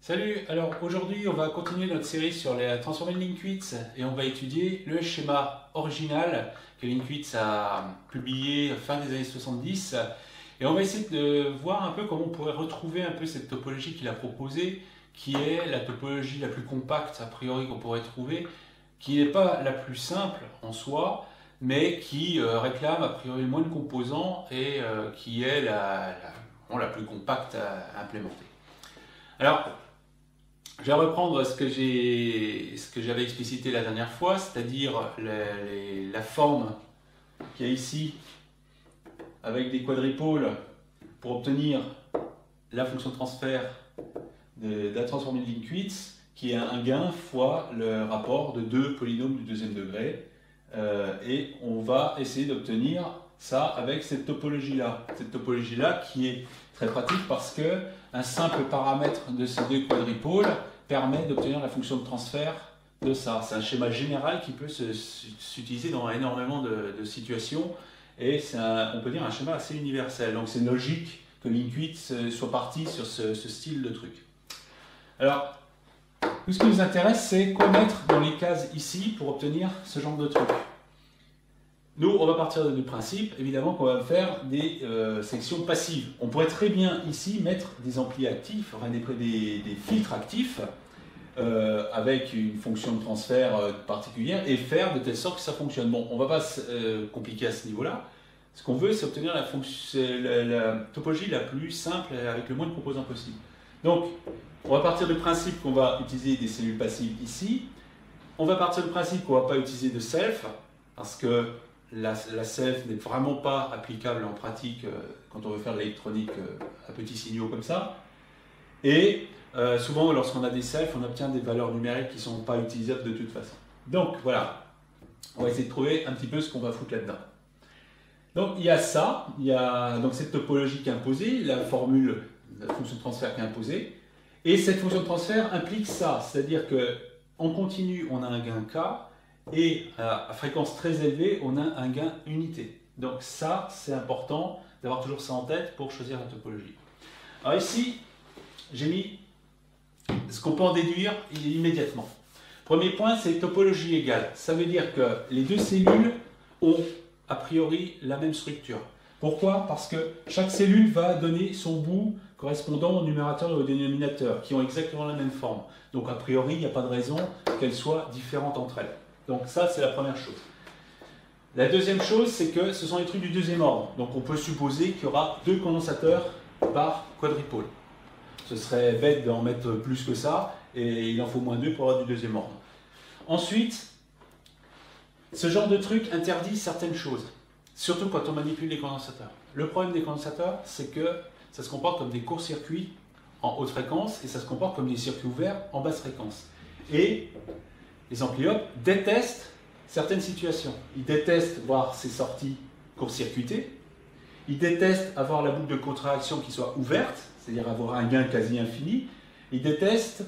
Salut, alors aujourd'hui on va continuer notre série sur les transformés de Linkwitz et on va étudier le schéma original que Linkwitz a publié fin des années 70 et on va essayer de voir un peu comment on pourrait retrouver un peu cette topologie qu'il a proposée qui est la topologie la plus compacte a priori qu'on pourrait trouver, qui n'est pas la plus simple en soi mais qui réclame a priori le moins de composants et qui est la plus compacte à implémenter. Alors, je vais reprendre ce que j'avais explicité la dernière fois, c'est-à-dire la forme qu'il y a ici avec des quadripôles pour obtenir la fonction de transfert de la transformée de Linkwitz qui est un gain fois le rapport de deux polynômes du deuxième degré. Et on va essayer d'obtenir ça avec cette topologie-là. Cette topologie-là qui est très pratique parce qu'un simple paramètre de ces deux quadripôles permet d'obtenir la fonction de transfert de ça. C'est un schéma général qui peut s'utiliser dans énormément de situations et c'est on peut dire un schéma assez universel. Donc c'est logique que Linkwitz soit parti sur ce style de truc. Alors, tout ce qui nous intéresse, c'est quoi mettre dans les cases ici pour obtenir ce genre de truc. Nous, on va partir du principe, évidemment, qu'on va faire des sections passives. On pourrait très bien ici mettre des amplis actifs, enfin des filtres actifs, avec une fonction de transfert particulière, et faire de telle sorte que ça fonctionne. Bon, on ne va pas se compliquer à ce niveau-là. Ce qu'on veut, c'est obtenir la topologie la plus simple, avec le moins de composants possible. Donc, on va partir du principe qu'on va utiliser des cellules passives ici. On va partir du principe qu'on ne va pas utiliser de self, parce que la self n'est vraiment pas applicable en pratique quand on veut faire de l'électronique à petits signaux comme ça. Et souvent, lorsqu'on a des self, on obtient des valeurs numériques qui ne sont pas utilisables de toute façon. Donc voilà, on va essayer de trouver un petit peu ce qu'on va foutre là-dedans. Donc il y a ça, il y a donc cette topologie qui est imposée, la formule, la fonction de transfert qui est imposée. Et cette fonction de transfert implique ça, c'est-à-dire qu'en continu, on a un gain K, et à fréquence très élevée, on a un gain unité. Donc ça, c'est important d'avoir toujours ça en tête pour choisir la topologie. Alors ici, j'ai mis ce qu'on peut en déduire immédiatement. Premier point, c'est topologie égale. Ça veut dire que les deux cellules ont a priori la même structure. Pourquoi? Parce que chaque cellule va donner son bout correspondant au numérateur et au dénominateur, qui ont exactement la même forme. Donc a priori, il n'y a pas de raison qu'elles soient différentes entre elles. Donc ça, c'est la première chose. La deuxième chose, c'est que ce sont les trucs du deuxième ordre. Donc on peut supposer qu'il y aura deux condensateurs par quadripôle. Ce serait bête d'en mettre plus que ça, et il en faut moins deux pour avoir du deuxième ordre. Ensuite, ce genre de truc interdit certaines choses, surtout quand on manipule les condensateurs. Le problème des condensateurs, c'est que ça se comporte comme des courts-circuits en haute fréquence et ça se comporte comme des circuits ouverts en basse fréquence. Et les ampliopes détestent certaines situations. Ils détestent voir ces sorties court-circuitées. Ils détestent avoir la boucle de contre-réaction qui soit ouverte, c'est-à-dire avoir un gain quasi infini. Ils détestent,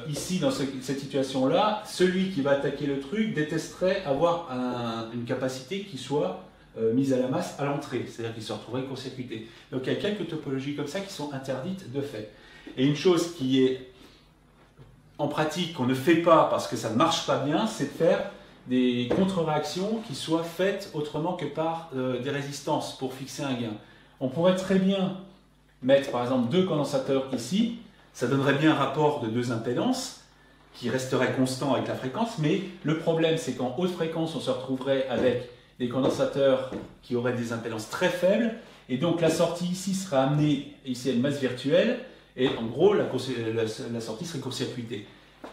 ici dans cette situation-là, celui qui va attaquer le truc détesterait avoir une capacité qui soit mise à la masse à l'entrée, c'est-à-dire qu'il se retrouverait court-circuité. Donc il y a quelques topologies comme ça qui sont interdites de fait. Et une chose qui est en pratique qu'on ne fait pas parce que ça ne marche pas bien, c'est de faire des contre-réactions qui soient faites autrement que par des résistances pour fixer un gain. On pourrait très bien mettre par exemple deux condensateurs ici, ça donnerait bien un rapport de deux impédances qui resterait constant avec la fréquence, mais le problème c'est qu'en haute fréquence on se retrouverait avec des condensateurs qui auraient des impédances très faibles, et donc la sortie ici serait amenée ici à une masse virtuelle, et en gros la sortie serait court-circuitée.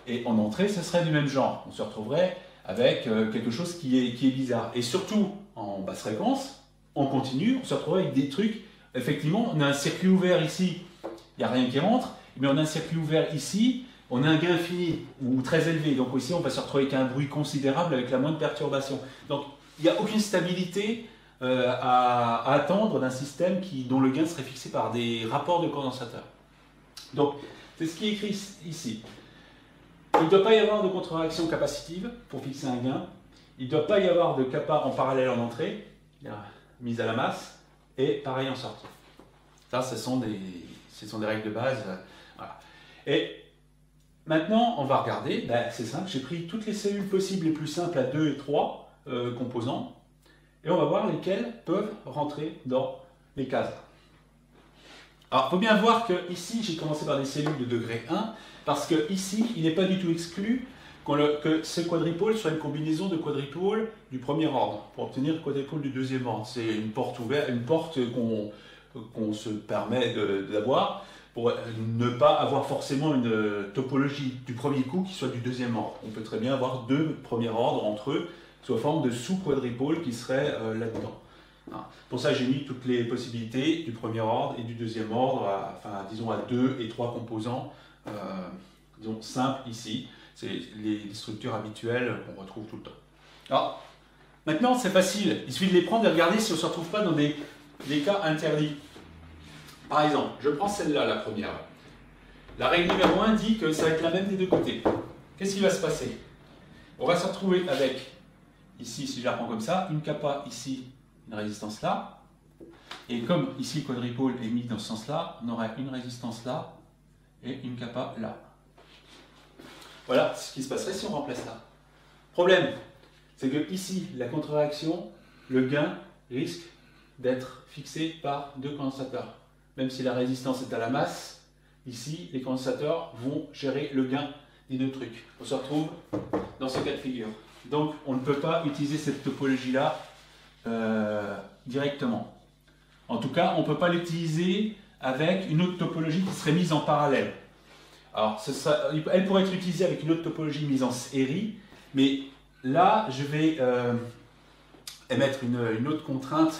Et en entrée, ça serait du même genre. On se retrouverait avec quelque chose qui est bizarre. Et surtout, en basse fréquence, en continu, on se retrouverait avec des trucs, effectivement, on a un circuit ouvert ici, il n'y a rien qui rentre, mais on a un circuit ouvert ici, on a un gain infini, ou très élevé. Donc ici, on va se retrouver avec un bruit considérable, avec la moindre perturbation. Donc, il n'y a aucune stabilité à attendre d'un système dont le gain serait fixé par des rapports de condensateurs. Donc, c'est ce qui est écrit ici. Il ne doit pas y avoir de contre-réaction capacitive pour fixer un gain. Il ne doit pas y avoir de kappa en parallèle en entrée, mise à la masse, et pareil en sortie. Ça, ce sont des règles de base. Voilà. Et maintenant, on va regarder, c'est simple, j'ai pris toutes les cellules possibles les plus simples à 2 et 3 composants, et on va voir lesquelles peuvent rentrer dans les cases. Alors, il faut bien voir que ici, j'ai commencé par des cellules de degré 1, parce que ici, il n'est pas du tout exclu que ce quadripôle soit une combinaison de quadripôles du premier ordre, pour obtenir le quadripôle du deuxième ordre. C'est une porte ouverte, une porte qu'on se permet d'avoir, pour ne pas avoir forcément une topologie du premier coup qui soit du deuxième ordre. On peut très bien avoir deux premiers ordres entre eux, sous forme de sous-quadripôles qui seraient là-dedans. Pour ça, j'ai mis toutes les possibilités du premier ordre et du deuxième ordre, disons à 2 et 3 composants, disons simples ici. C'est les structures habituelles qu'on retrouve tout le temps. Alors, maintenant, c'est facile. Il suffit de les prendre et de regarder si on ne se retrouve pas dans des cas interdits. Par exemple, je prends celle-là, la première. La règle numéro 1 dit que ça va être la même des deux côtés. Qu'est-ce qui va se passer? On va se retrouver avec, ici, si je la prends comme ça, une kappa ici, une résistance là. Et comme ici, le quadripôle est mis dans ce sens-là, on aura une résistance là et une kappa là. Voilà ce qui se passerait si on remplace là. Problème, c'est que ici, la contre-réaction, le gain risque d'être fixé par deux condensateurs. Même si la résistance est à la masse, ici, les condensateurs vont gérer le gain des deux trucs. On se retrouve dans ce cas de figure. Donc, on ne peut pas utiliser cette topologie-là directement. En tout cas, on ne peut pas l'utiliser avec une autre topologie qui serait mise en parallèle. Alors, elle pourrait être utilisée avec une autre topologie mise en série, mais là, je vais émettre une autre contrainte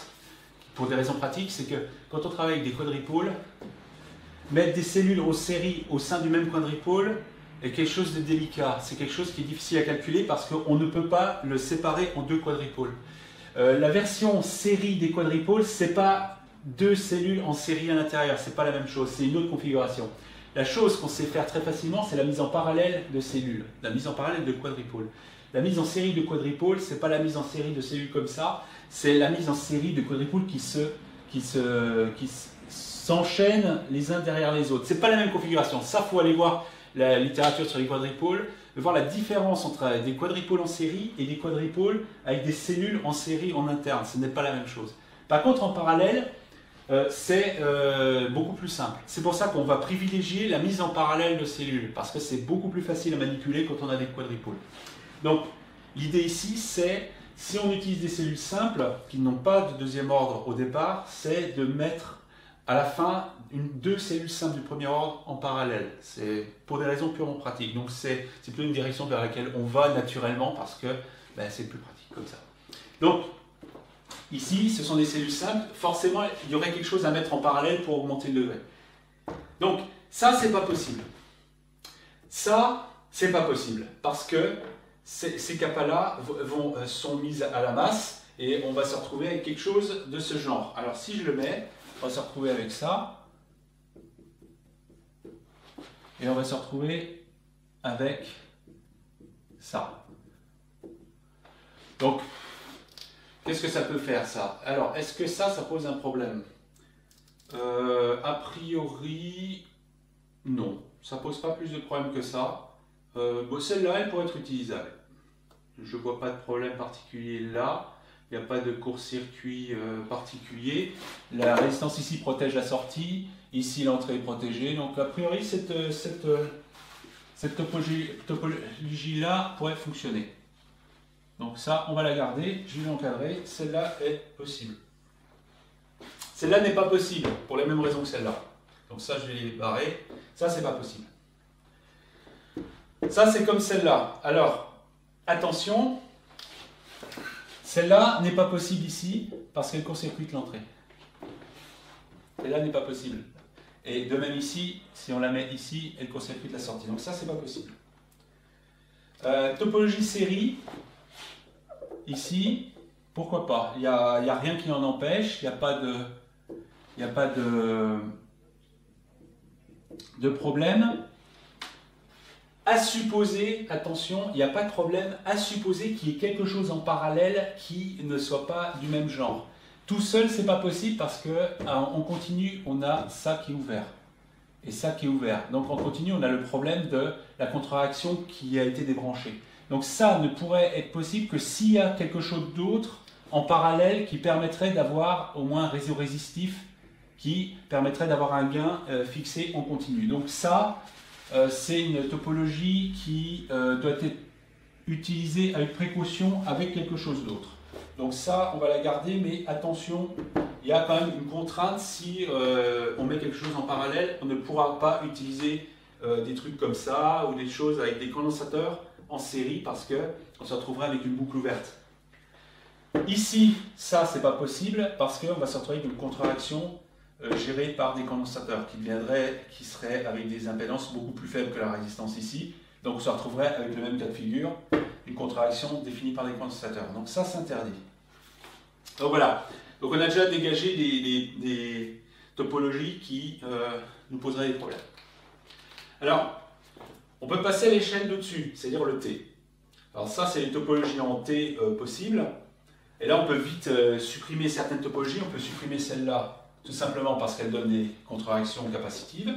pour des raisons pratiques, c'est que quand on travaille avec des quadripôles, mettre des cellules en série au sein du même quadripôle est quelque chose de délicat. C'est quelque chose qui est difficile à calculer parce qu'on ne peut pas le séparer en deux quadripôles. La version série des quadripôles, c'est pas deux cellules en série à l'intérieur, c'est pas la même chose, c'est une autre configuration. La chose qu'on sait faire très facilement, c'est la mise en parallèle de cellules, la mise en parallèle de quadripôles. La mise en série de quadripôles, c'est pas la mise en série de cellules comme ça, c'est la mise en série de quadripôles qui s'enchaînent les uns derrière les autres. C'est pas la même configuration. Ça, faut aller voir la littérature sur les quadripôles, voir la différence entre des quadripôles en série et des quadripôles avec des cellules en série en interne. Ce n'est pas la même chose. Par contre, en parallèle, c'est beaucoup plus simple. C'est pour ça qu'on va privilégier la mise en parallèle de cellules, parce que c'est beaucoup plus facile à manipuler quand on a des quadripôles. Donc, l'idée ici, c'est, si on utilise des cellules simples, qui n'ont pas de deuxième ordre au départ, c'est de mettre à la fin deux cellules simples du premier ordre en parallèle. C'est pour des raisons purement pratiques. Donc, c'est plutôt une direction vers laquelle on va naturellement, parce que c'est plus pratique comme ça. Donc, ici, ce sont des cellules simples. Forcément, il y aurait quelque chose à mettre en parallèle pour augmenter le degré. Donc, ça, c'est pas possible. Ça, c'est pas possible. Parce que ces kappas-là sont mises à la masse et on va se retrouver avec quelque chose de ce genre. Alors, si je le mets, on va se retrouver avec ça. Et on va se retrouver avec ça. Donc, qu'est-ce que ça peut faire, ça? Alors, est-ce que ça pose un problème? A priori, non. Ça ne pose pas plus de problème que ça. Celle-là, elle pourrait être utilisable. Je ne vois pas de problème particulier là. Il n'y a pas de court-circuit particulier. La résistance ici protège la sortie. Ici, l'entrée est protégée. Donc, a priori, cette topologie-là pourrait fonctionner. Donc ça, on va la garder, je vais l'encadrer. Celle-là est possible. Celle-là n'est pas possible, pour les mêmes raisons que celle-là. Donc ça, je vais les barrer. Ça, c'est pas possible. Ça, c'est comme celle-là. Alors, attention, celle-là n'est pas possible ici, parce qu'elle court-circuite l'entrée. Celle-là n'est pas possible. Et de même ici, si on la met ici, elle court-circuite la sortie. Donc ça, c'est pas possible. Topologie série. Ici, pourquoi pas? Il n'y a rien qui en empêche, il n'y a pas de problème. À supposer, attention, il n'y a pas de problème, à supposer qu'il y ait quelque chose en parallèle qui ne soit pas du même genre. Tout seul, c'est pas possible parce que en continu, on a ça qui est ouvert. et ça qui est ouvert. Donc en continu, on a le problème de la contre-réaction qui a été débranchée. Donc ça ne pourrait être possible que s'il y a quelque chose d'autre en parallèle qui permettrait d'avoir au moins un réseau résistif qui permettrait d'avoir un gain fixé en continu. Donc ça, c'est une topologie qui doit être utilisée avec précaution avec quelque chose d'autre. Donc ça, on va la garder, mais attention, il y a quand même une contrainte. Si on met quelque chose en parallèle, on ne pourra pas utiliser des trucs comme ça ou des choses avec des condensateurs en série parce qu'on se retrouverait avec une boucle ouverte. Ici, ça, c'est pas possible parce qu'on va se retrouver avec une contre-réaction gérée par des condensateurs qui seraient avec des impédances beaucoup plus faibles que la résistance ici. Donc on se retrouverait avec le même cas de figure, une contre-réaction définie par des condensateurs. Donc ça, c'est interdit. Donc voilà. Donc on a déjà dégagé des topologies qui nous poseraient des problèmes. Alors, on peut passer à l'échelle d'au-dessus, c'est-à-dire le T. Alors ça, c'est les topologies en T possibles. Et là, on peut vite supprimer certaines topologies. On peut supprimer celle-là, tout simplement parce qu'elle donne des contre-réactions capacitives.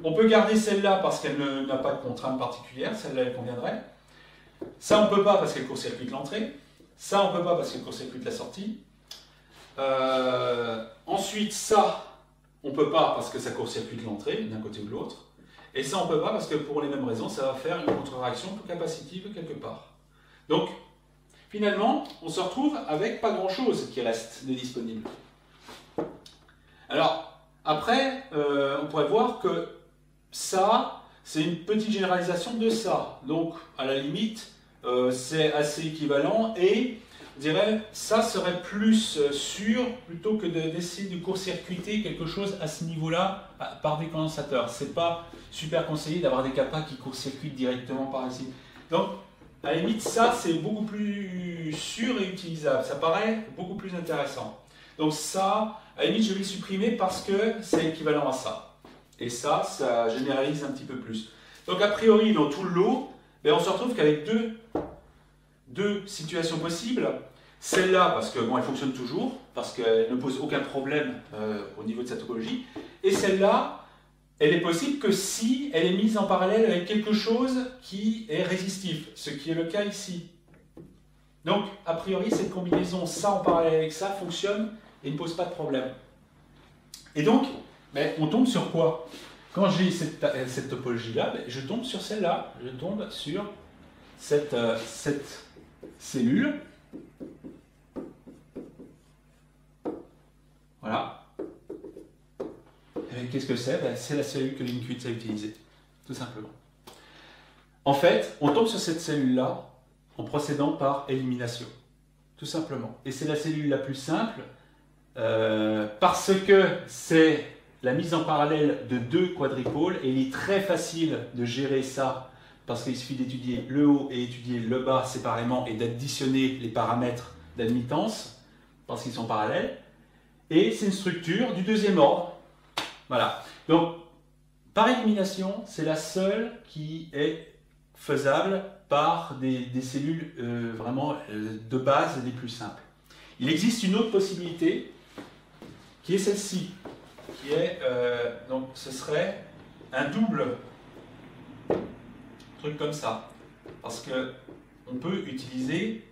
On peut garder celle-là parce qu'elle n'a pas de contrainte particulière. Celle-là, elle conviendrait. Ça, on ne peut pas parce qu'elle court-circuite l'entrée. Ça, on ne peut pas parce qu'elle court-circuite la sortie. Ensuite, ça, on ne peut pas parce que ça court-circuite l'entrée d'un côté ou de l'autre. Et ça, on ne peut pas parce que pour les mêmes raisons, ça va faire une contre-réaction capacitive quelque part. Donc, finalement, on se retrouve avec pas grand-chose qui reste de disponible. Alors, après, on pourrait voir que ça, c'est une petite généralisation de ça. Donc, à la limite, c'est assez équivalent et je dirais ça serait plus sûr plutôt que d'essayer de court-circuiter quelque chose à ce niveau-là par des condensateurs. C'est pas super conseillé d'avoir des capas qui court-circuitent directement par ici. Donc, à la limite, ça, c'est beaucoup plus sûr et utilisable. Ça paraît beaucoup plus intéressant. Donc ça, à la limite, je vais le supprimer parce que c'est équivalent à ça. Et ça, ça généralise un petit peu plus. Donc, a priori, dans tout le lot, ben, on se retrouve qu'avec deux situations possibles. Celle-là, parce que bon, elle fonctionne toujours, parce qu'elle ne pose aucun problème au niveau de sa topologie. Et celle-là, elle est possible que si elle est mise en parallèle avec quelque chose qui est résistif, ce qui est le cas ici. Donc, a priori, cette combinaison, ça en parallèle avec ça, fonctionne et ne pose pas de problème. Et donc, ben, on tombe sur quoi? Quand j'ai cette topologie-là, ben, je tombe sur celle-là. Je tombe sur cette cellule. Voilà. Qu'est-ce que c'est? Ben, c'est la cellule que Linkitz a utilisée, tout simplement. En fait, on tombe sur cette cellule-là en procédant par élimination, tout simplement. Et c'est la cellule la plus simple parce que c'est la mise en parallèle de deux quadripôles et il est très facile de gérer ça parce qu'il suffit d'étudier le haut et étudier le bas séparément et d'additionner les paramètres d'admittance parce qu'ils sont parallèles. Et c'est une structure du deuxième ordre. Voilà. Donc, par élimination, c'est la seule qui est faisable par des cellules vraiment de base les plus simples. Il existe une autre possibilité qui est celle-ci, qui est, donc ce serait un double truc comme ça. Parce que on peut utiliser,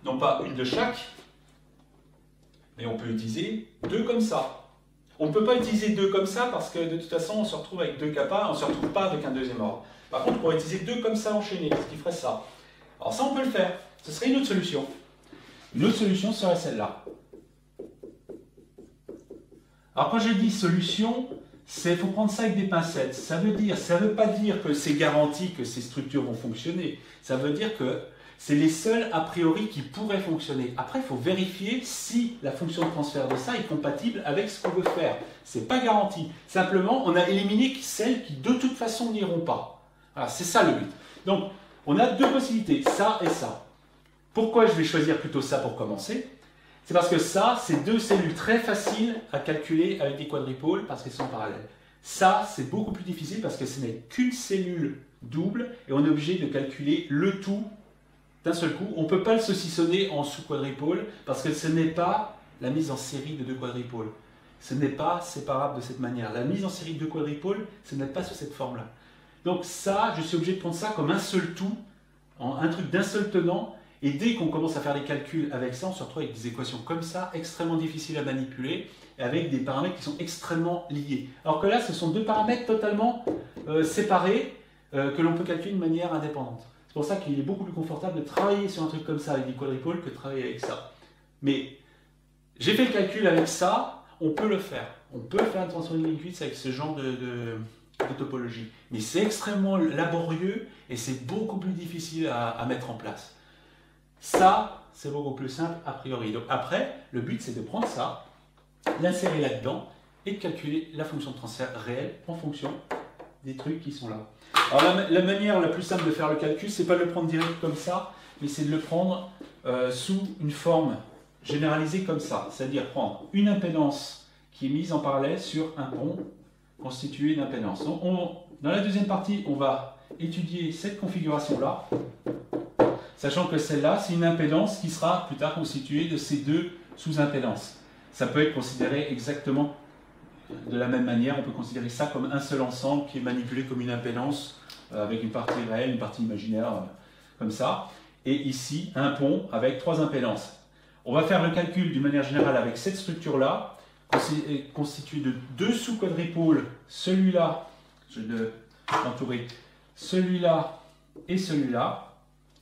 non pas une de chaque, mais on peut utiliser deux comme ça. On ne peut pas utiliser deux comme ça parce que de toute façon on se retrouve avec deux capas, on ne se retrouve pas avec un deuxième ordre. Par contre, on pourrait utiliser deux comme ça enchaînés, ce qui ferait ça. Alors ça, on peut le faire. Ce serait une autre solution. Une autre solution serait celle-là. Alors quand je dis solution, il faut prendre ça avec des pincettes. Ça veut pas dire que c'est garanti que ces structures vont fonctionner. Ça veut dire que c'est les seuls a priori qui pourraient fonctionner. Après, il faut vérifier si la fonction de transfert de ça est compatible avec ce qu'on veut faire. Ce n'est pas garanti. Simplement, on a éliminé celles qui de toute façon n'iront pas. Voilà, c'est ça le but. Donc, on a deux possibilités, ça et ça. Pourquoi je vais choisir plutôt ça pour commencer? C'est parce que ça, c'est deux cellules très faciles à calculer avec des quadripôles parce qu'elles sont parallèles. Ça, c'est beaucoup plus difficile parce que ce n'est qu'une cellule double et on est obligé de calculer le tout d'un seul coup. On ne peut pas le saucissonner en sous-quadripôle parce que ce n'est pas la mise en série de deux quadripôles. ce n'est pas séparable de cette manière. La mise en série de quadripoles, ce n'est pas sous cette forme-là. Donc ça, je suis obligé de prendre ça comme un seul tout, un truc d'un seul tenant, et dès qu'on commence à faire des calculs avec ça, on se retrouve avec des équations comme ça, extrêmement difficiles à manipuler, avec des paramètres qui sont extrêmement liés. Alors que là, ce sont deux paramètres totalement séparés, que l'on peut calculer de manière indépendante. C'est pour ça qu'il est beaucoup plus confortable de travailler sur un truc comme ça avec des quadripoles que de travailler avec ça. Mais j'ai fait le calcul avec ça, on peut le faire. On peut faire une transformée de ligne-cuite avec ce genre de topologie. Mais c'est extrêmement laborieux et c'est beaucoup plus difficile à mettre en place. Ça, c'est beaucoup plus simple a priori. Donc après, le but c'est de prendre ça, l'insérer là-dedans et de calculer la fonction de transfert réelle en fonction des trucs qui sont là. Alors la manière la plus simple de faire le calcul, c'est pas de le prendre direct comme ça, mais c'est de le prendre sous une forme généralisée comme ça. C'est-à-dire prendre une impédance qui est mise en parallèle sur un pont constitué d'impédance. Donc dans la deuxième partie, on va étudier cette configuration-là, sachant que celle-là, c'est une impédance qui sera plus tard constituée de ces deux sous-impédances. Ça peut être considéré exactement de la même manière, on peut considérer ça comme un seul ensemble qui est manipulé comme une impédance avec une partie réelle, une partie imaginaire, comme ça. Et ici, un pont avec trois impédances. On va faire le calcul d'une manière générale avec cette structure-là, constituée de deux sous-quadripoles, celui-là, je vais l'entourer, celui-là et celui-là,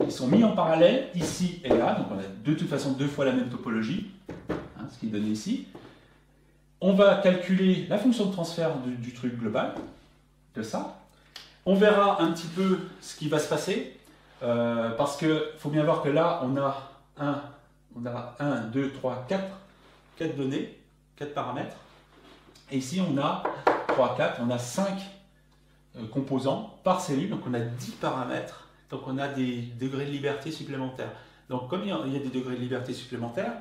qui sont mis en parallèle ici et là, donc on a de toute façon deux fois la même topologie, hein, ce qui est donné ici. On va calculer la fonction de transfert du truc global, de ça. On verra un petit peu ce qui va se passer, parce qu'il faut bien voir que là, on a 1, 2, 3, 4 données, 4 paramètres. Et ici, on a 3, 4, on a 5 composants par cellule, donc on a 10 paramètres, donc on a des degrés de liberté supplémentaires. Donc comme il y a des degrés de liberté supplémentaires,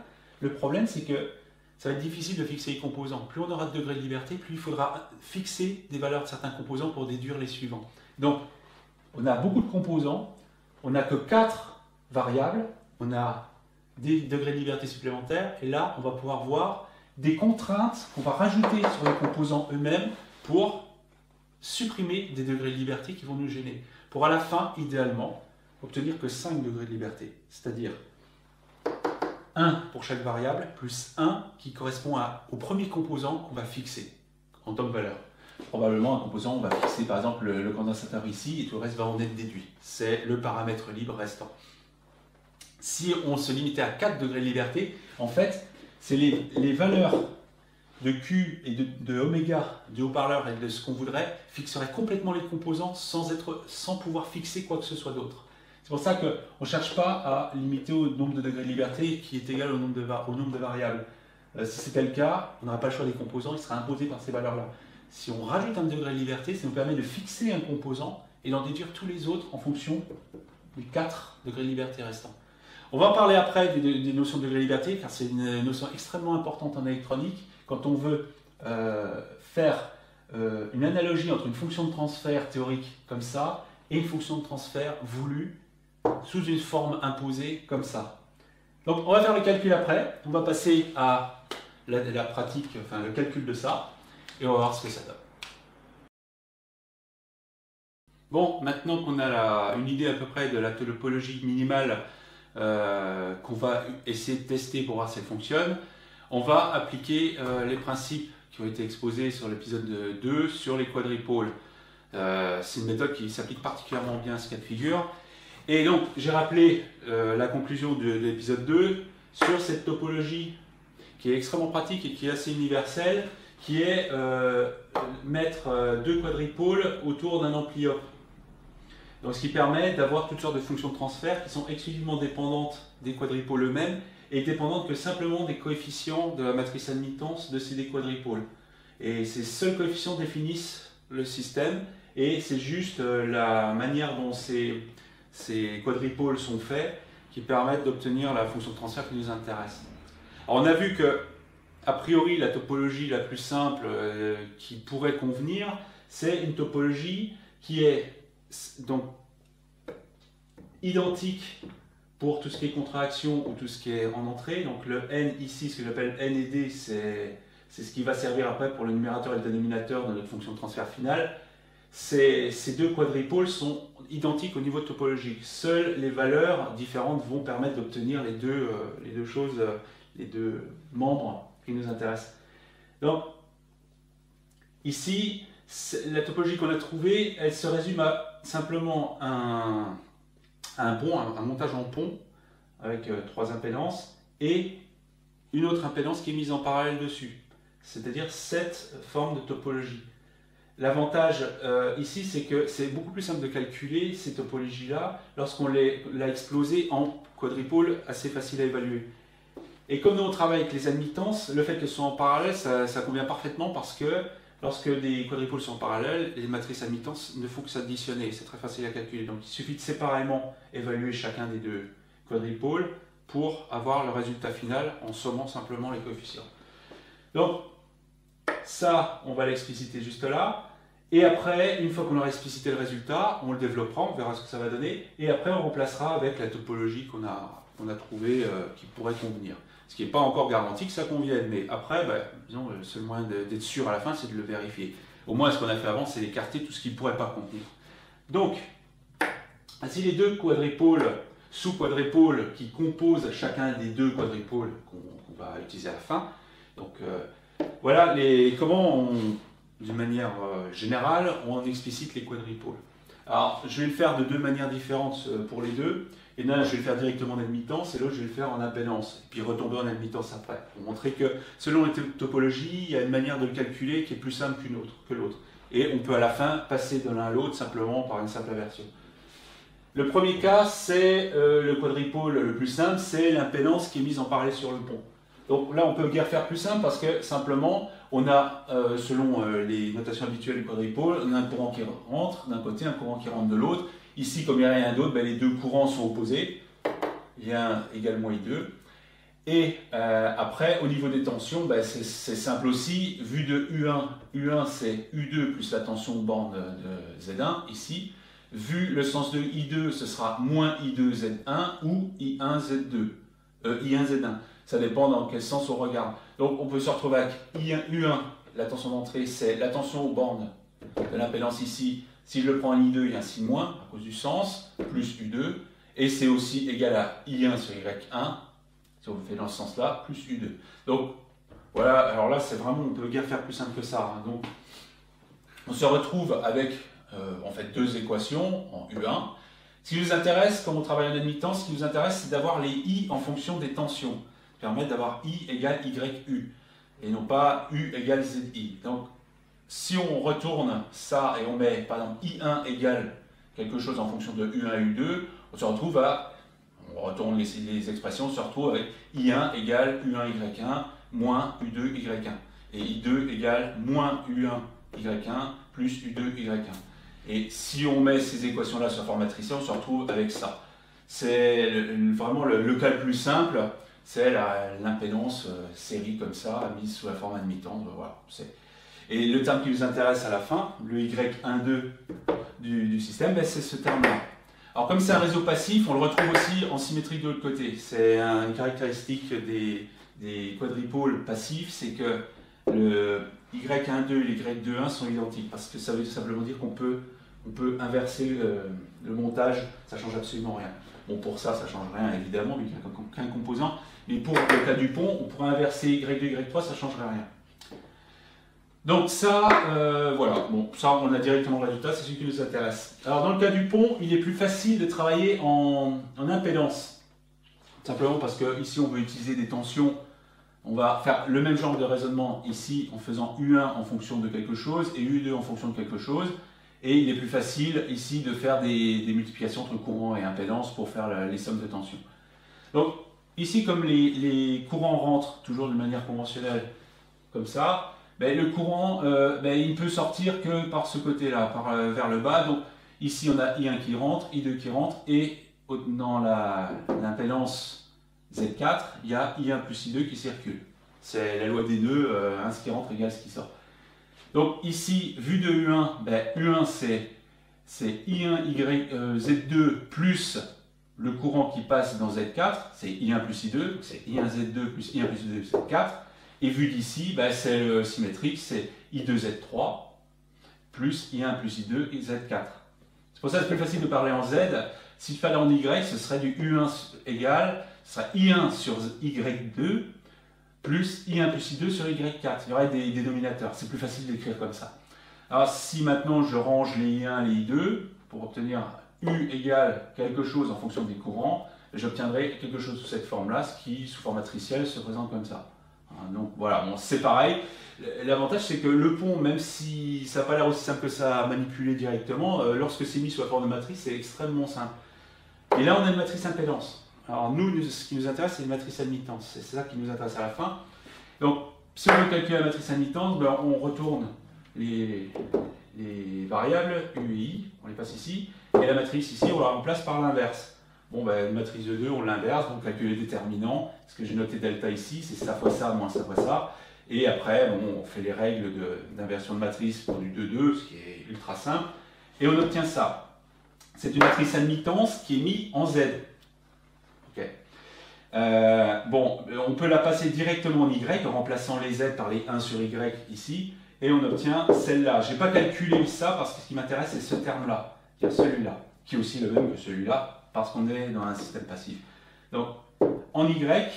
le problème c'est que ça va être difficile de fixer les composants. Plus on aura de degrés de liberté, plus il faudra fixer des valeurs de certains composants pour déduire les suivants. Donc, on a beaucoup de composants, on n'a que 4 variables, on a des degrés de liberté supplémentaires, et là, on va pouvoir voir des contraintes qu'on va rajouter sur les composants eux-mêmes pour supprimer des degrés de liberté qui vont nous gêner. Pour à la fin, idéalement, obtenir que 5 degrés de liberté, c'est-à-dire 1 pour chaque variable, plus 1 qui correspond au premier composant qu'on va fixer en tant que valeur. Probablement un composant, on va fixer par exemple le condensateur ici, et tout le reste va en être déduit. C'est le paramètre libre restant. Si on se limitait à 4 degrés de liberté, en fait, c'est les valeurs de Q et de oméga du haut-parleur et de ce qu'on voudrait fixeraient complètement les composants sans pouvoir fixer quoi que ce soit d'autre. C'est pour ça qu'on ne cherche pas à limiter au nombre de degrés de liberté qui est égal au nombre de variables. Si c'était le cas, on n'aurait pas le choix des composants, il sera imposé par ces valeurs-là. Si on rajoute un degré de liberté, ça nous permet de fixer un composant et d'en déduire tous les autres en fonction des 4 degrés de liberté restants. On va parler après des notions de degré de liberté, car c'est une notion extrêmement importante en électronique. Quand on veut faire une analogie entre une fonction de transfert théorique comme ça et une fonction de transfert voulue sous une forme imposée comme ça. Donc on va faire le calcul après, on va passer à la pratique, enfin le calcul de ça, et on va voir ce que ça donne. Bon, maintenant qu'on a une idée à peu près de la topologie minimale qu'on va essayer de tester pour voir si elle fonctionne, on va appliquer les principes qui ont été exposés sur l'épisode 2 sur les quadripoles. C'est une méthode qui s'applique particulièrement bien à ce cas de figure. Et donc, j'ai rappelé la conclusion de l'épisode 2 sur cette topologie qui est extrêmement pratique et qui est assez universelle, qui est mettre deux quadripoles autour d'un ampli op. Donc, ce qui permet d'avoir toutes sortes de fonctions de transfert qui sont exclusivement dépendantes des quadripoles eux-mêmes et dépendantes que simplement des coefficients de la matrice admittance de ces deux quadripoles. Et ces seuls coefficients définissent le système et c'est juste la manière dont ces quadripoles sont faits qui permettent d'obtenir la fonction de transfert qui nous intéresse. Alors on a vu que, a priori, la topologie la plus simple qui pourrait convenir, c'est une topologie qui est donc identique pour tout ce qui est contraction ou tout ce qui est en entrée. Donc le n ici, ce que j'appelle n et d, c'est ce qui va servir après pour le numérateur et le dénominateur de notre fonction de transfert finale. Ces deux quadripôles sont identiques au niveau topologique. Seules les valeurs différentes vont permettre d'obtenir les deux choses, les deux membres qui nous intéressent. Donc, ici, la topologie qu'on a trouvée, elle se résume à simplement un montage en pont avec 3 impédances et une autre impédance qui est mise en parallèle dessus, c'est-à-dire cette forme de topologie. L'avantage ici, c'est que c'est beaucoup plus simple de calculer ces topologies-là lorsqu'on l'a explosé en quadripôle assez facile à évaluer. Et comme nous on travaille avec les admittances, le fait qu'elles soient en parallèle, ça convient parfaitement parce que lorsque des quadripôles sont en parallèle, les matrices admittances ne font que s'additionner, c'est très facile à calculer. Donc il suffit de séparément évaluer chacun des deux quadripôles pour avoir le résultat final en sommant simplement les coefficients. Donc ça, on va l'expliciter juste là. Et après, une fois qu'on aura explicité le résultat, on le développera, on verra ce que ça va donner. Et après, on remplacera avec la topologie qu'on a trouvée qui pourrait convenir. Ce qui n'est pas encore garanti que ça convienne. Mais après, disons, le seul moyen d'être sûr à la fin, c'est de le vérifier. Au moins, ce qu'on a fait avant, c'est d'écarter tout ce qui ne pourrait pas convenir. Donc, ainsi les deux quadripôles, sous-quadripôles qui composent chacun des deux quadripôles qu'on va utiliser à la fin. Donc, voilà comment d'une manière générale, on explicite les quadripôles. Alors, je vais le faire de deux manières différentes pour les deux. Et là, je vais le faire directement en admittance, et l'autre, je vais le faire en impédance, et puis retomber en admittance après. Pour montrer que, selon les topologies, il y a une manière de le calculer qui est plus simple que l'autre. Et on peut à la fin passer de l'un à l'autre simplement par une simple inversion. Le premier cas, c'est le quadripôle le plus simple, c'est l'impédance qui est mise en parallèle sur le pont. Donc là, on peut guère faire plus simple parce que simplement, on a, selon les notations habituelles du quadripôle, on a un courant qui rentre d'un côté, un courant qui rentre de l'autre. Ici, comme il n'y a rien d'autre, les deux courants sont opposés. I1 égale moins I2. Et après, au niveau des tensions, c'est simple aussi. Vu de U1, U1 c'est U2 plus la tension borne de Z1, ici. Vu le sens de I2, ce sera moins I2 Z1 ou I1 Z2. I1 Z1. Ça dépend dans quel sens on regarde. Donc on peut se retrouver avec U1, la tension d'entrée, c'est la tension aux bornes de l'impédance ici. Si je le prends en I2, il y a un signe moins à cause du sens, plus U2. Et c'est aussi égal à I1 sur Y1, si on le fait dans ce sens-là, plus U2. Donc voilà, alors là, c'est vraiment, on peut guère faire plus simple que ça. Hein. Donc on se retrouve avec en fait deux équations en U1. Ce qui nous intéresse, quand on travaille en admittance, ce qui nous intéresse, c'est d'avoir les I en fonction des tensions. Ça permet d'avoir I égale YU, et non pas U égale ZI. Donc, si on retourne ça et on met, par exemple, I1 égale quelque chose en fonction de U1 et U2, on se retrouve on retourne les expressions, on se retrouve avec I1 égale U1Y1 moins U2Y1. Et I2 égale moins U1Y1 plus U2Y1. Et si on met ces équations-là sur la forme matricielle, on se retrouve avec ça. C'est vraiment le cas le plus simple, c'est l'impédance série comme ça, mise sous la forme admittante. Voilà. Et le terme qui nous intéresse à la fin, le Y12 du système, c'est ce terme-là. Alors comme c'est un réseau passif, on le retrouve aussi en symétrie de l'autre côté. C'est une caractéristique des quadripôles passifs, c'est que le Y12 et le Y21 sont identiques, parce que ça veut simplement dire qu'on peut inverser le montage, ça ne change absolument rien. Bon, pour ça, ça ne change rien évidemment, vu qu'il n'y a qu'un composant, mais pour le cas du pont, on pourrait inverser Y2, Y3, ça ne changerait rien. Donc ça, voilà, bon, ça on a directement le résultat, c'est celui qui nous intéresse. Alors dans le cas du pont, il est plus facile de travailler en impédance. Simplement parce que ici on veut utiliser des tensions, on va faire le même genre de raisonnement ici en faisant U1 en fonction de quelque chose et U2 en fonction de quelque chose. Et il est plus facile ici de faire des multiplications entre courant et impédance pour faire les sommes de tension. Donc ici comme les courants rentrent toujours de manière conventionnelle comme ça, le courant il ne peut sortir que par ce côté-là, vers le bas. Donc ici on a I1 qui rentre, I2 qui rentre, et dans l'impédance Z4, il y a I1 plus I2 qui circule. C'est la loi des deux, ce qui rentre égale ce qui sort. Donc ici, vu de U1, U1 c'est I1 Z2 plus le courant qui passe dans Z4, c'est I1 plus I2, c'est I1 Z2 plus I1 plus I2 Z4. Et vu d'ici, ben, c'est le symétrique, c'est I2Z3 plus I1 plus I2 et Z4. C'est pour ça que c'est plus facile de parler en Z. S'il fallait en Y, ce serait du U1 égal, ce serait I1 sur Y2 plus I1 plus I2 sur Y4. Il y aurait des dénominateurs. C'est plus facile d'écrire comme ça. Alors si maintenant je range les I1 et les I2 pour obtenir U égale quelque chose en fonction des courants, j'obtiendrai quelque chose sous cette forme-là, ce qui, sous forme matricielle, se présente comme ça. Donc voilà, bon, c'est pareil. L'avantage, c'est que le pont, même si ça n'a pas l'air aussi simple que ça à manipuler directement, lorsque c'est mis sous la forme de matrice, c'est extrêmement simple. Et là, on a une matrice impédance. Alors nous, ce qui nous intéresse, c'est une matrice admittance. C'est ça qui nous intéresse à la fin. Donc, si on veut calculer la matrice admittance, ben, on retourne les variables U et I, on les passe ici, et la matrice ici, on la remplace par l'inverse. Bon, ben, une matrice de 2, on l'inverse, donc calculer les déterminants, parce que j'ai noté delta ici, c'est ça fois ça, moins ça fois ça, et après, bon, on fait les règles d'inversion de matrice pour du 2-2, ce qui est ultra simple, et on obtient ça. C'est une matrice admittance qui est mise en Z. Okay. Bon, on peut la passer directement en Y, en remplaçant les Z par les 1 sur Y ici, et on obtient celle-là. Je n'ai pas calculé ça parce que ce qui m'intéresse, c'est ce terme-là, qui est celui-là, qui est aussi le même que celui-là, parce qu'on est dans un système passif. Donc, en Y,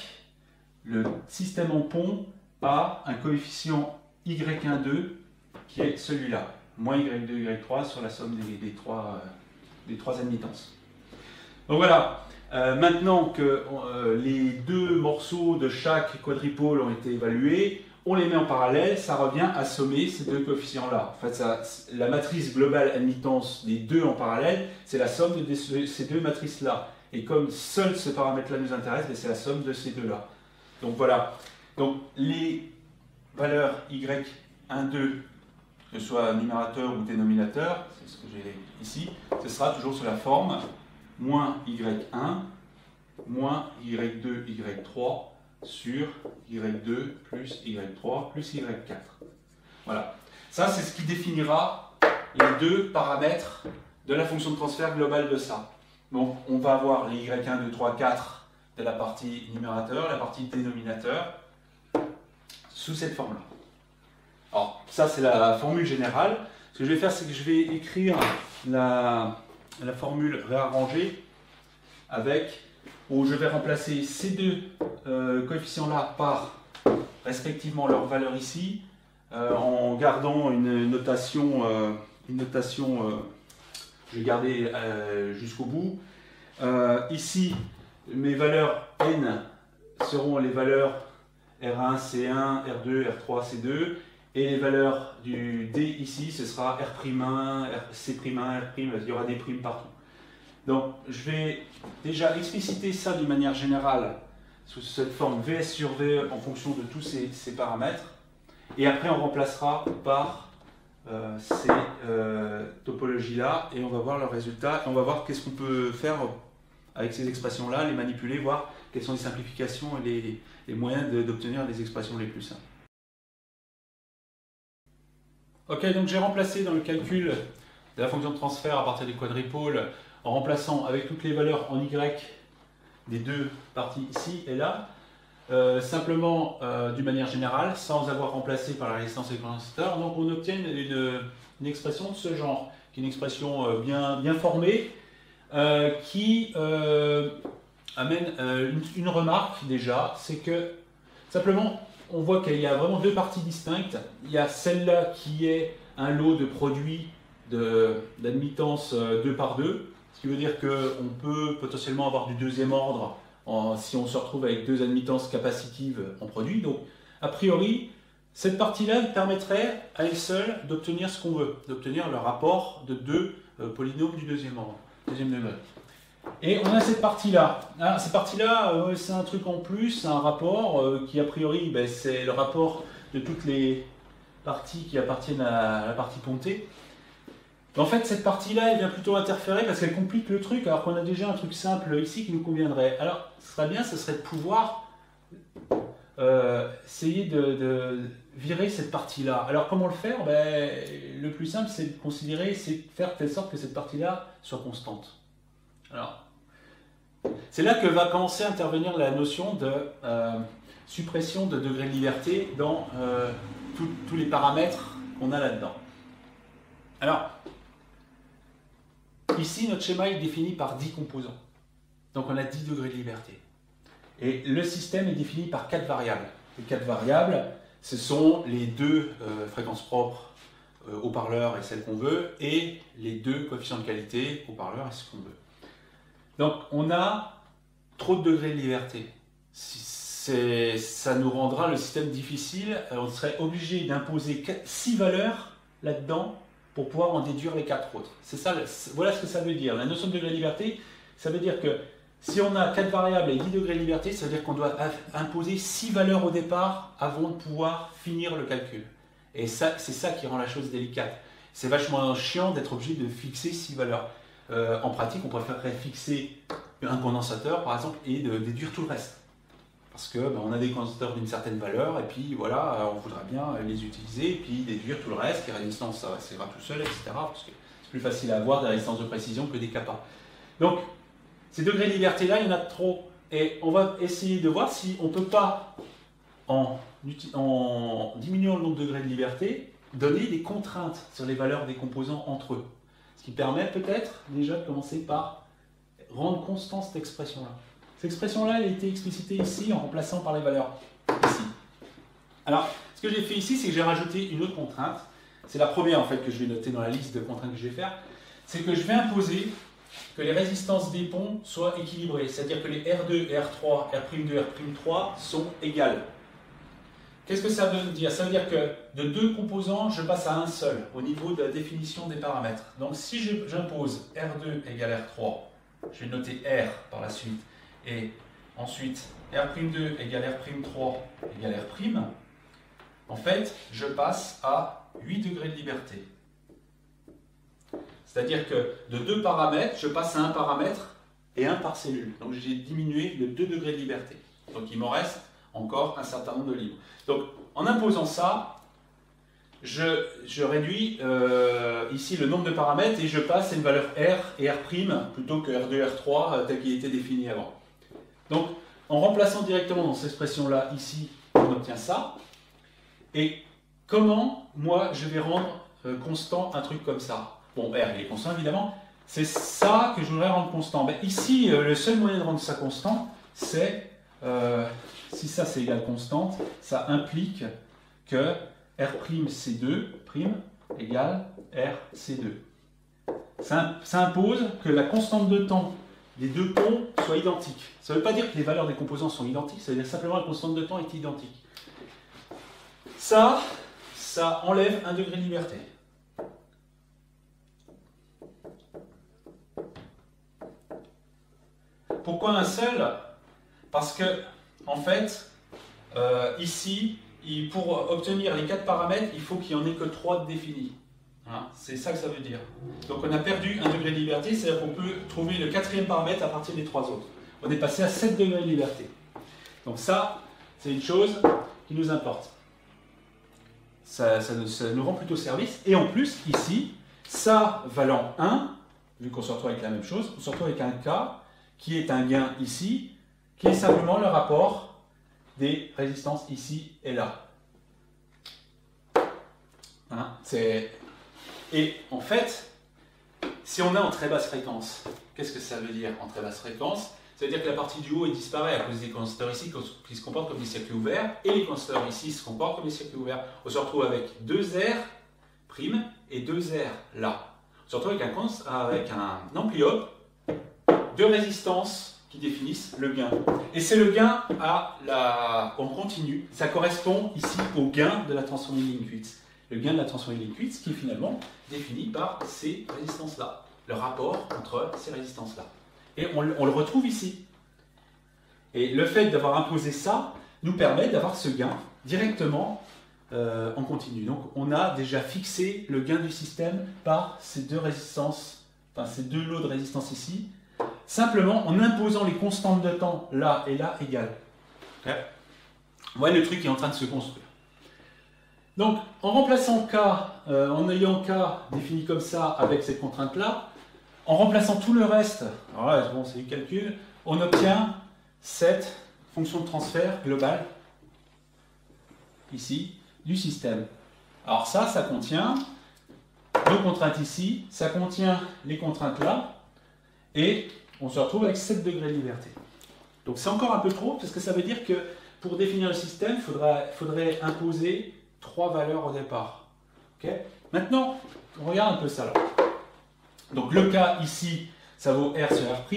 le système en pont a un coefficient Y12 qui est celui-là, moins Y2, Y3 sur la somme des trois admittances. Donc voilà, maintenant que les deux morceaux de chaque quadripôle ont été évalués, on les met en parallèle, ça revient à sommer ces deux coefficients-là. En fait, la matrice globale admittance des deux en parallèle, c'est la somme de ces deux matrices-là. Et comme seul ce paramètre-là nous intéresse, c'est la somme de ces deux-là. Donc voilà. Donc les valeurs Y1, 2, que ce soit numérateur ou dénominateur, c'est ce que j'ai ici, ce sera toujours sous la forme moins Y1, moins Y2, Y3, sur Y2 plus Y3 plus Y4. Voilà. Ça, c'est ce qui définira les deux paramètres de la fonction de transfert globale de ça. Donc, on va avoir les Y1, 2, 3, 4 de la partie numérateur, la partie dénominateur, sous cette forme-là. Alors, ça, c'est la formule générale. Ce que je vais faire, c'est que je vais écrire la formule réarrangée avec, où je vais remplacer ces deux coefficients-là par respectivement leur valeur ici, en gardant une notation, je vais garder jusqu'au bout. Ici, mes valeurs n seront les valeurs R1, C1, R2, R3, C2, et les valeurs du D ici, ce sera R'1, C'1, R', il y aura des primes partout. Donc, je vais déjà expliciter ça d'une manière générale sous cette forme VS sur VE en fonction de tous ces paramètres. Et après, on remplacera par ces topologies-là et on va voir leurs résultats. Et on va voir qu'est-ce qu'on peut faire avec ces expressions-là, les manipuler, voir quelles sont les simplifications et les moyens d'obtenir les expressions les plus simples. Ok, donc j'ai remplacé dans le calcul de la fonction de transfert à partir des quadripôles en remplaçant avec toutes les valeurs en Y des deux parties ici et là, simplement d'une manière générale, sans avoir remplacé par la résistance exponentielle. Donc on obtient une expression de ce genre, qui est une expression bien formée, qui amène une remarque déjà, c'est que simplement on voit qu'il y a vraiment deux parties distinctes. Il y a celle-là qui est un lot de produits d'admittance 2 par 2, ce qui veut dire qu'on peut potentiellement avoir du deuxième ordre si on se retrouve avec deux admittances capacitives en produit. Donc, a priori, cette partie-là permettrait à elle seule d'obtenir ce qu'on veut, d'obtenir le rapport de deux polynômes du deuxième ordre, deuxième degré. Et on a cette partie-là. Ah, cette partie-là, c'est un truc en plus, c'est un rapport qui, a priori, c'est le rapport de toutes les parties qui appartiennent à la partie pontée. En fait, cette partie-là, elle vient plutôt interférer parce qu'elle complique le truc, alors qu'on a déjà un truc simple ici qui nous conviendrait. Alors, ce serait bien, ce serait de pouvoir essayer de virer cette partie-là. Alors, comment le faire? Le plus simple, c'est de considérer, c'est de faire de telle sorte que cette partie-là soit constante. Alors, c'est là que va commencer à intervenir la notion de suppression de degré de liberté dans tous les paramètres qu'on a là-dedans. Alors, ici, notre schéma est défini par 10 composants. Donc on a 10 degrés de liberté. Et le système est défini par 4 variables. Les 4 variables, ce sont les 2 fréquences propres, haut-parleur et celle qu'on veut, et les 2 coefficients de qualité, haut-parleur et ce qu'on veut. Donc on a trop de degrés de liberté. Ça nous rendra le système difficile. On serait obligé d'imposer 6 valeurs là-dedans pour pouvoir en déduire les 4 autres. Voilà ce que ça veut dire. La notion de degré de liberté, ça veut dire que si on a 4 variables et 10 degrés de liberté, ça veut dire qu'on doit imposer 6 valeurs au départ avant de pouvoir finir le calcul. Et c'est ça qui rend la chose délicate. C'est vachement chiant d'être obligé de fixer 6 valeurs. En pratique, on préférerait fixer un condensateur, par exemple, et de déduire tout le reste. Parce que on a des condensateurs d'une certaine valeur, et puis voilà, on voudrait bien les utiliser, et puis déduire tout le reste. Les résistances, ça ira tout seul, etc. Parce que c'est plus facile à avoir des résistances de précision que des kappas. Donc, ces degrés de liberté-là, il y en a trop. Et on va essayer de voir si on ne peut pas, en diminuant le nombre de degrés de liberté, donner des contraintes sur les valeurs des composants entre eux. Ce qui permet peut-être déjà de commencer par rendre constante cette expression-là. Cette expression-là, elle a été explicitée ici en remplaçant par les valeurs ici. Alors, ce que j'ai fait ici, c'est que j'ai rajouté une autre contrainte. C'est la première en fait que je vais noter dans la liste de contraintes que je vais faire. C'est que je vais imposer que les résistances des ponts soient équilibrées. C'est-à-dire que les R2 et R3, R'2 et R'3 sont égales. Qu'est-ce que ça veut dire? Ça veut dire que de 2 composants, je passe à un seul au niveau de la définition des paramètres. Donc si j'impose R2 égale R3, je vais noter R par la suite, et ensuite R'2 égale R'3 égale R', en fait, je passe à 8 degrés de liberté. C'est-à-dire que de 2 paramètres, je passe à un paramètre et un par cellule. Donc j'ai diminué de 2 degrés de liberté. Donc il m'en reste encore un certain nombre de libres. Donc en imposant ça, je réduis ici le nombre de paramètres et je passe à une valeur R et R' plutôt que R2 et R3 tel qu'il était défini avant. Donc en remplaçant directement dans cette expression-là, ici, on obtient ça. Et comment, moi, je vais rendre constant un truc comme ça? Bon, R il est constant évidemment. C'est ça que je voudrais rendre constant. Mais ici, le seul moyen de rendre ça constant, c'est, si ça c'est égal constante, ça implique que R'C2' égale Rc2. Ça impose que la constante de temps des 2 ponts soit identique. Ça ne veut pas dire que les valeurs des composants sont identiques, ça veut dire simplement que la constante de temps est identique. Ça enlève un degré de liberté. Pourquoi un seul? Parce que, en fait, ici, pour obtenir les 4 paramètres, il faut qu'il n'y en ait que 3 de définis. Hein, c'est ça que ça veut dire. Donc on a perdu un degré de liberté, c'est-à-dire qu'on peut trouver le 4e paramètre à partir des 3 autres. On est passé à 7 degrés de liberté. Donc ça, c'est une chose qui nous importe. Ça nous rend plutôt service. Et en plus, ici, ça valant 1, vu qu'on se retrouve avec la même chose, on se retrouve avec un K qui est un gain ici, qui est simplement le rapport des résistances ici et là. Hein, et en fait, si on est en très basse fréquence, qu'est-ce que ça veut dire en très basse fréquence? Ça veut dire que la partie du haut elle disparaît à cause des condensateurs ici qui se comportent comme des circuits ouverts, et les condensateurs ici se comportent comme des circuits ouverts. On se retrouve avec 2 R' et 2 R là. On se retrouve avec un ampli-op de résistance qui définissent le gain. Et c'est le gain en continu. Ça correspond ici au gain de la transformée Linkowitz. Le gain de la transformée Linkowitz qui est finalement défini par ces résistances-là. Le rapport entre ces résistances-là. Et on le retrouve ici. Et le fait d'avoir imposé ça nous permet d'avoir ce gain directement en continu. Donc on a déjà fixé le gain du système par ces 2 résistances, enfin ces 2 lots de résistance ici, simplement en imposant les constantes de temps là et là égales. Okay. Vous voyez le truc qui est en train de se construire. Donc en remplaçant K, en ayant K défini comme ça avec cette contrainte-là, en remplaçant tout le reste, alors là bon, c'est du calcul, on obtient cette fonction de transfert globale ici, du système. Alors ça contient nos contraintes ici, ça contient les contraintes là, et on se retrouve avec 7 degrés de liberté. Donc c'est encore un peu trop, parce que ça veut dire que pour définir le système, il faudrait imposer 3 valeurs au départ. Okay. Maintenant, on regarde un peu ça là. Donc le cas ici, ça vaut R sur R'.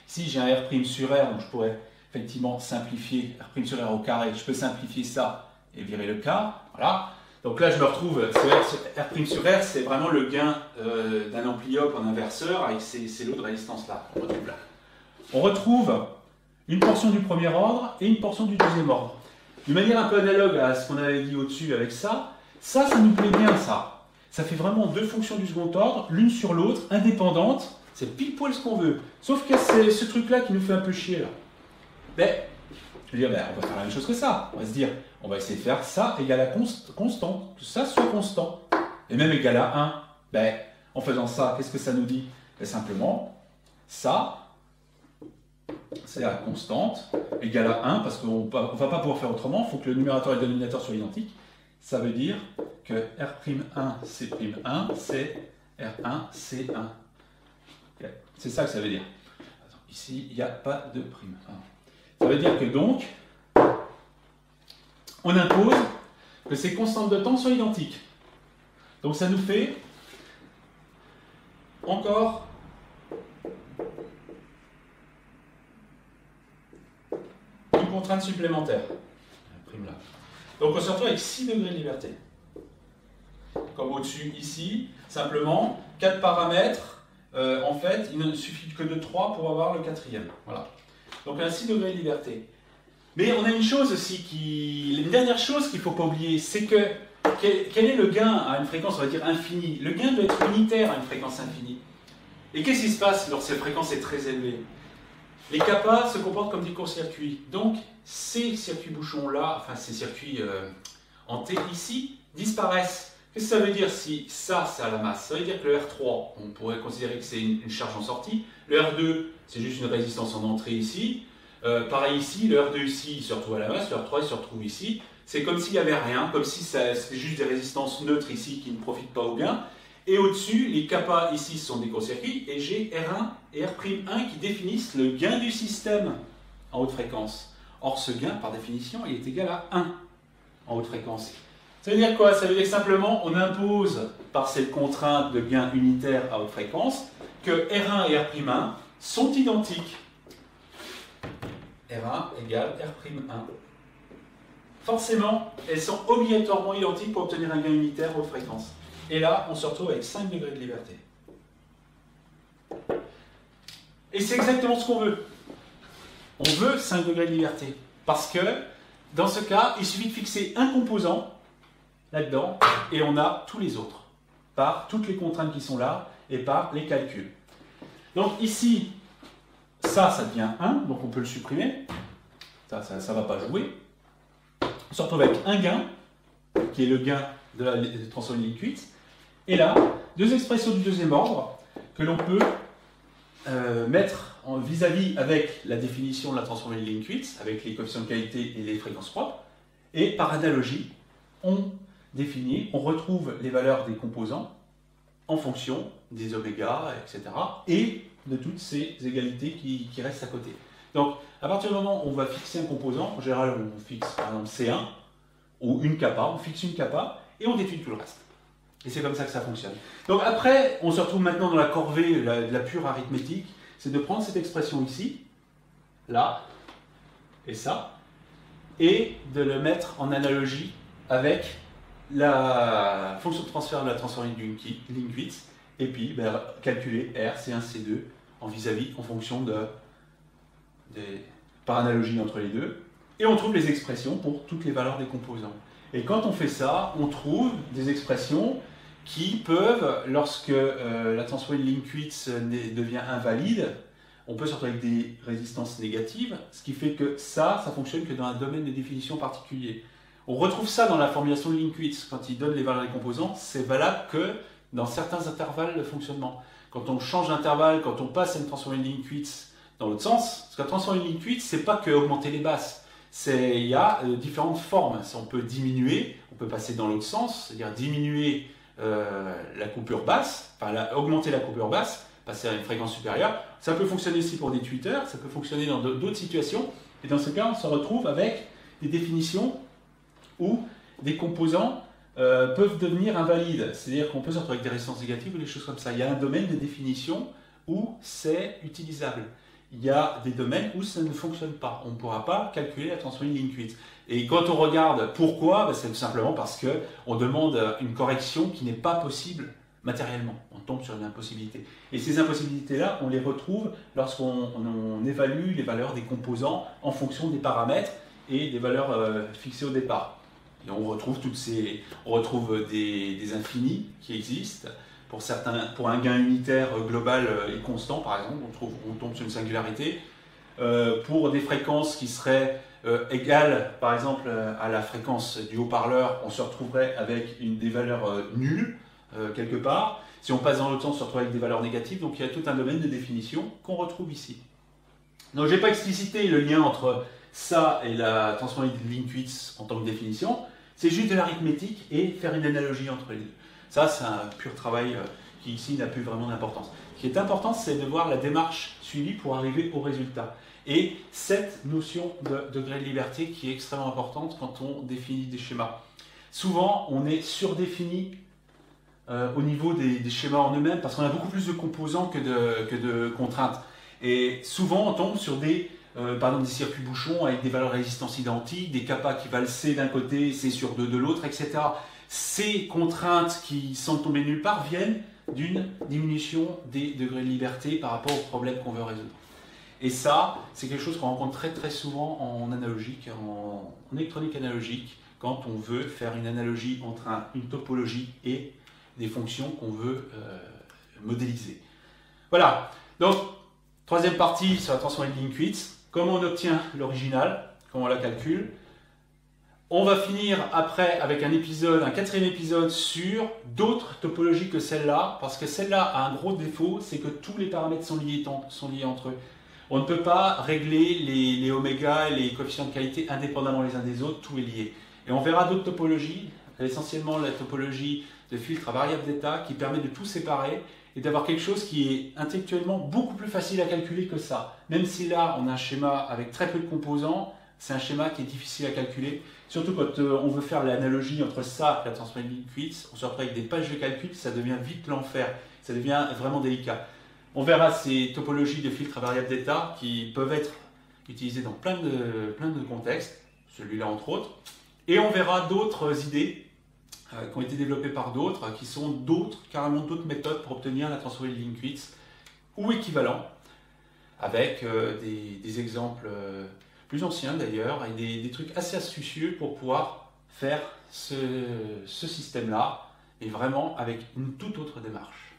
Ici j'ai un R' sur R, donc je pourrais effectivement simplifier R' sur R au carré. Je peux simplifier ça et virer le K. Voilà. Donc là je me retrouve, R' sur R, c'est vraiment le gain d'un ampli-op en inverseur avec ces lots de résistance là. On retrouve une portion du premier ordre et une portion du deuxième ordre. De manière un peu analogue à ce qu'on avait dit au-dessus avec ça, ça nous plaît bien ça. Ça fait vraiment deux fonctions du second ordre, l'une sur l'autre, indépendantes. C'est pile poil ce qu'on veut. Sauf que c'est ce truc-là qui nous fait un peu chier là. Mais, je veux dire, on va faire la même chose que ça. On va se dire, on va essayer de faire ça égal à constant, que ça soit constant. Et même égal à 1. Ben, en faisant ça, qu'est-ce que ça nous dit? Ben, simplement, ça, c'est la constante, égale à 1, parce qu'on ne va pas pouvoir faire autrement, il faut que le numérateur et le dénominateur soient identiques. Ça veut dire que R'1, C'1, c'est R1, C1. Okay. C'est ça que ça veut dire. Ici, il n'y a pas de prime. Ça veut dire que donc, on impose que ces constantes de temps soient identiques. Donc ça nous fait encore une contrainte supplémentaire. Là. Donc on se retrouve avec 6 degrés de liberté. Comme au-dessus ici, simplement 4 paramètres. En fait, il ne suffit que de 3 pour avoir le quatrième. Voilà. Donc on a 6 degrés de liberté. Mais on a une chose aussi, une dernière chose qu'il ne faut pas oublier, c'est que quel est le gain à une fréquence, on va dire, infinie? Le gain doit être unitaire à une fréquence infinie. Et qu'est-ce qui se passe lorsque cette fréquence est très élevée? Les kappas se comportent comme des courts-circuits. Donc, ces circuits bouchons-là, enfin ces circuits en T ici, disparaissent. Qu'est-ce que ça veut dire si ça, c'est à la masse? Ça veut dire que le R3, on pourrait considérer que c'est une charge en sortie. Le R2, c'est juste une résistance en entrée ici. Pareil ici, le R2 ici, il se retrouve à la masse, le R3, il se retrouve ici. C'est comme s'il n'y avait rien, comme si c'était juste des résistances neutres ici qui ne profitent pas au gain. Et au-dessus, les kappas ici sont des courts-circuits, et j'ai R1 et R'1 qui définissent le gain du système en haute fréquence. Or, ce gain, par définition, il est égal à 1 en haute fréquence. Ça veut dire quoi? Ça veut dire que simplement, on impose par cette contrainte de gain unitaire à haute fréquence que R1 et R'1 sont identiques. R1 égale R'1. Forcément, elles sont obligatoirement identiques pour obtenir un gain unitaire à haute fréquence. Et là, on se retrouve avec 5 degrés de liberté. Et c'est exactement ce qu'on veut. On veut 5 degrés de liberté. Parce que, dans ce cas, il suffit de fixer un composant là-dedans, et on a tous les autres, par toutes les contraintes qui sont là, et par les calculs. Donc ici, ça devient 1, donc on peut le supprimer. Ça ne va pas jouer. On se retrouve avec un gain, qui est le gain de la transformée de Linkwitz. Et là, deux expressions du deuxième ordre que l'on peut mettre vis-à-vis avec la définition de la transformée de Linkwitz, avec les coefficients de qualité et les fréquences propres. Et par analogie, on retrouve les valeurs des composants en fonction des oméga, etc. et de toutes ces égalités qui restent à côté. Donc, à partir du moment où on va fixer un composant, en général, on fixe par exemple C1 ou une kappa, on fixe une kappa et on détruit tout le reste. Et c'est comme ça que ça fonctionne. Donc après, on se retrouve maintenant dans la corvée de la pure arithmétique, c'est de prendre cette expression ici, là, et ça, et de le mettre en analogie avec la fonction de transfert de la transformée de Linkwitz, et puis calculer R, C1, C2 en vis-à-vis en fonction par analogie entre les deux, et on trouve les expressions pour toutes les valeurs des composants. Et quand on fait ça, on trouve des expressions qui peuvent, lorsque la transformée de Linkwitz devient invalide, on peut se retrouver avec des résistances négatives, ce qui fait que ça fonctionne que dans un domaine de définition particulier. On retrouve ça dans la formulation de Linkwitz, quand il donne les valeurs des composants, c'est valable que dans certains intervalles de fonctionnement. Quand on change d'intervalle, quand on passe à une transformée de Linkwitz dans l'autre sens, parce que la transformée de Linkwitz, c'est pas que augmenter les basses, il y a différentes formes. On peut diminuer, on peut passer dans l'autre sens, c'est-à-dire diminuer la coupure basse, enfin augmenter la coupure basse, passer à une fréquence supérieure. Ça peut fonctionner aussi pour des tweeters, ça peut fonctionner dans d'autres situations. Et dans ce cas, on se retrouve avec des définitions où des composants peuvent devenir invalides. C'est-à-dire qu'on peut se retrouver avec des résistances négatives ou des choses comme ça. Il y a un domaine de définition où c'est utilisable. Il y a des domaines où ça ne fonctionne pas. On ne pourra pas calculer la tension ligne-Quitz. Et quand on regarde pourquoi, c'est tout simplement parce qu'on demande une correction qui n'est pas possible matériellement. On tombe sur une impossibilité. Et ces impossibilités-là, on les retrouve lorsqu'on évalue les valeurs des composants en fonction des paramètres et des valeurs fixées au départ. Et on retrouve des infinis qui existent. Pour un gain unitaire global et constant, par exemple, on tombe sur une singularité. Pour des fréquences qui seraient égales, par exemple, à la fréquence du haut-parleur, on se retrouverait avec des valeurs nulles, quelque part. Si on passe dans l'autre sens, on se retrouve avec des valeurs négatives. Donc il y a tout un domaine de définition qu'on retrouve ici. Donc je n'ai pas explicité le lien entre ça et la tension ligne-Quitz en tant que définition. C'est juste de l'arithmétique et faire une analogie entre les deux. Ça, c'est un pur travail qui ici n'a plus vraiment d'importance. Ce qui est important, c'est de voir la démarche suivie pour arriver au résultat. Et cette notion de degré de liberté qui est extrêmement importante quand on définit des schémas. Souvent, on est surdéfini au niveau des schémas en eux-mêmes parce qu'on a beaucoup plus de composants que de contraintes. Et souvent, on tombe sur par exemple des circuits bouchons avec des valeurs de résistance identiques, des kappa qui valent C d'un côté, C sur 2 de l'autre, etc. Ces contraintes qui sont tombées nulle part viennent d'une diminution des degrés de liberté par rapport aux problèmes qu'on veut résoudre. Et ça, c'est quelque chose qu'on rencontre très très souvent en analogique, en électronique analogique, quand on veut faire une analogie entre une topologie et des fonctions qu'on veut modéliser. Voilà, donc troisième partie sur la tension ligne-Quitz. Comment on obtient l'original, comment on la calcule. On va finir après avec un quatrième épisode sur d'autres topologies que celle-là, parce que celle-là a un gros défaut, c'est que tous les paramètres sont liés entre eux. On ne peut pas régler les oméga et les coefficients de qualité indépendamment les uns des autres, tout est lié. Et on verra d'autres topologies, essentiellement la topologie de filtre à variable d'état, qui permet de tout séparer et d'avoir quelque chose qui est intellectuellement beaucoup plus facile à calculer que ça. Même si là, on a un schéma avec très peu de composants, c'est un schéma qui est difficile à calculer. Surtout quand on veut faire l'analogie entre ça et la tension ligne-Quitz, on se retrouve avec des pages de calcul, ça devient vite l'enfer, ça devient vraiment délicat. On verra ces topologies de filtres à variable d'état qui peuvent être utilisées dans plein de contextes, celui-là entre autres. Et on verra d'autres idées qui ont été développées par d'autres, qui sont carrément d'autres méthodes pour obtenir la tension ligne-Quitz, ou équivalents, avec des exemples plus anciens d'ailleurs, et des trucs assez astucieux pour pouvoir faire ce système-là, et vraiment avec une toute autre démarche.